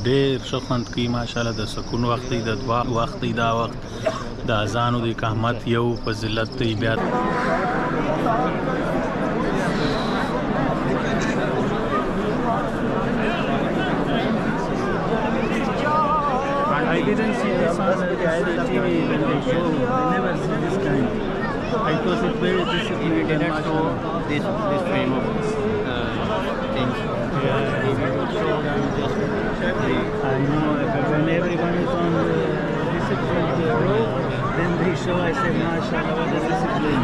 ډېر ښه خوند کوي ماشاءالله د سکون وخت دی د دعا وخت دی دا وخت د اذانو د اقامت یو فضیلت دی بیا I didn't see this on the TV when they show. I never see this kind. I thought it very disciplined. We didn't show this frame of things. Yeah, we would show them just I know, but when everyone is on the disciplined road, then they show. I said, MashaAllah, what is discipline?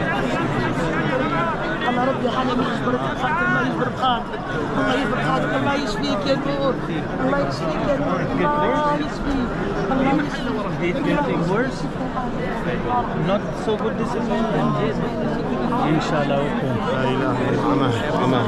الله ربي حالي يجبر خاطر الله يجبر خاطر الله يجبر خاطر الله يشفيك يا نور الله يشفيك يا نور الله يشفيك الله يشفيك. It's getting worse. Not so good discipline. Inshallah, okay. لا إله إلا الله. أمان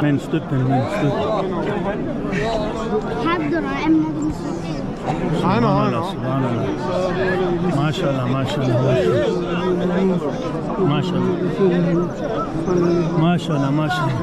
من ستوب من ستوب حضر أمنا سبحان الله سبحان الله ما شاء الله ما شاء الله ما شاء الله ما شاء الله ما شاء الله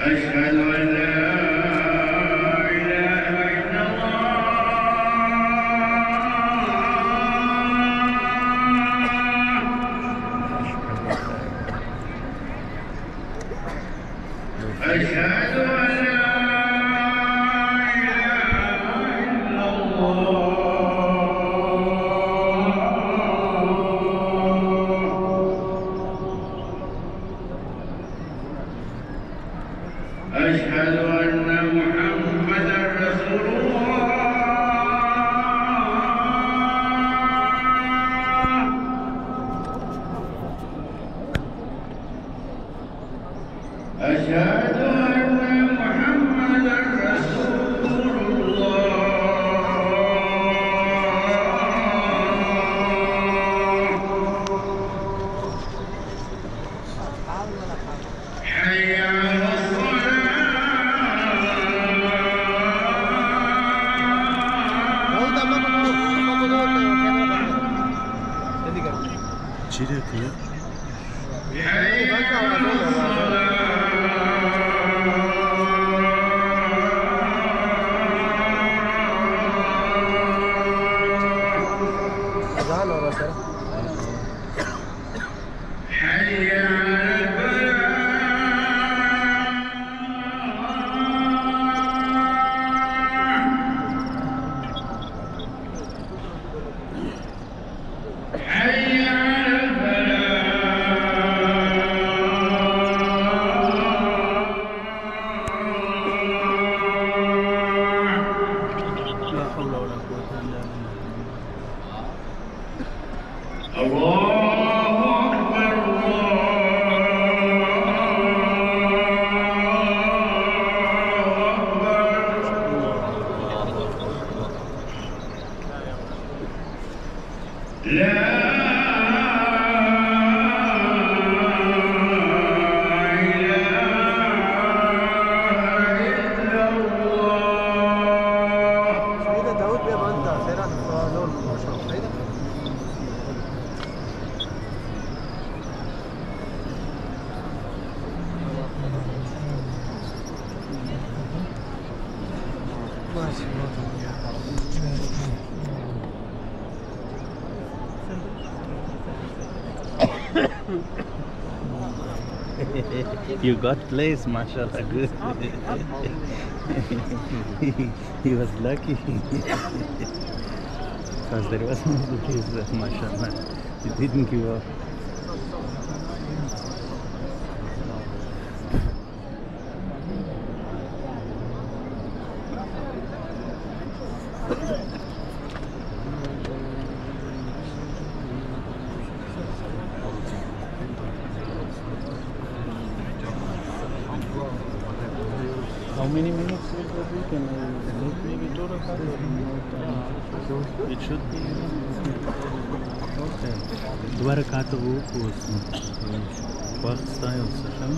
أشهد أن لا إله إلا الله أشهد أن لا إله إلا الله أشهد أن محمدًا رسول الله أشهد أن محمدًا رسول الله حي على You got place, mashallah. Good. He was lucky. Because there was no place, mashallah. He didn't give up. How many minutes will that be? Can I look maybe total? It should be. Okay. Dua rakaat wudu उसमें. Waqt style session.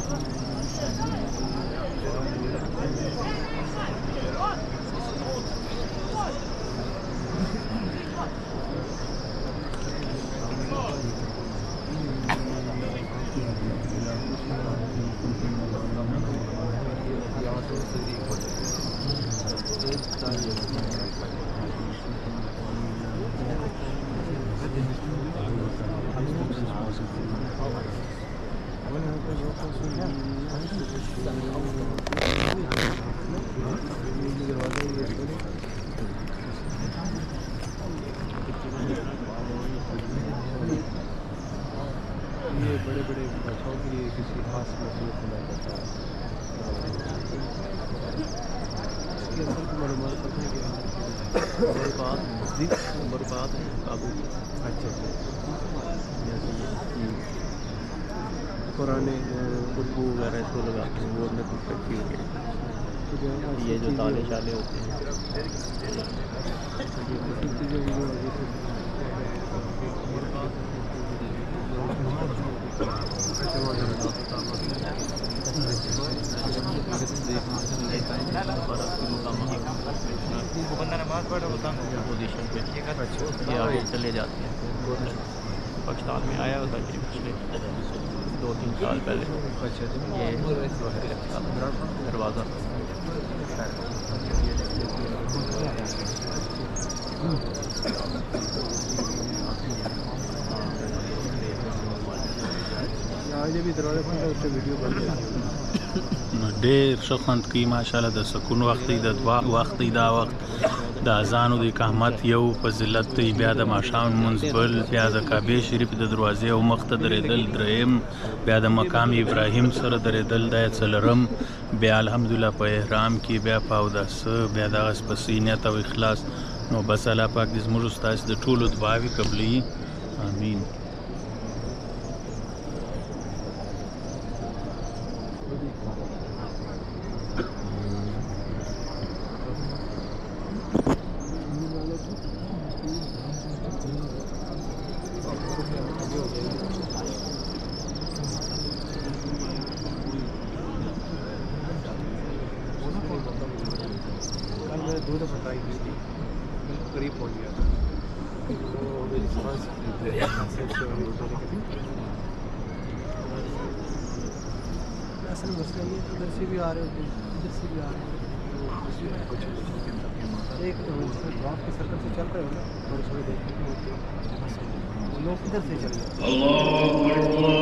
ये बड़े बड़े बच्चों के लिए किसी खास मसले को ना करता है। इसके अंदर की मालूमात पता है क्या? बर्बाद है काबू। अच्छा पुराने खुशबू वगैरह इसको लगाते हैं, वो नकल रखी हुई है। ये जो ताले शाले होते हैं पोजीशन पे ये आगे चले जाते हैं। पाकिस्तान में आया होता है पिछले 2-3 साल पहले। ये दरवाज़ा भी दरवाज़ा बंद है, उससे वीडियो बंद है। ډېر ښه خوند کوي ماشاءالله. د سکون وخت دی، د دعا وخت دی. دا وخت د اذانو د اقامت یو فضیلت دی، بیا د ماښام لمونځ بل، بیا د کعبې شریف د دروازې او مخ ته درېدل درېیم، بیا د مقام ابراهیم سره درېدل دا یې څلرم، بیا الحمدلله په احرام کې، بیا په اوداسه، بیا دغسې په نیت او اخلاص. نو بس الله پاک دې زموږ ستاسې د ټولو دعاوې قبلوي. امین. दो दफ़ा ट्राई की थी, करीब पहुँच गया था। तो मेरी सांस असल मसला ये इधर से भी आ रहे होते हैं, इधर से भी आ रहे होते हैं। एक ड्रॉप के सर्कल से चल रहे हो ना, और उसमें देखने को होते हैं लोग किधर से चल रहे हैं। الله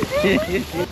Hey!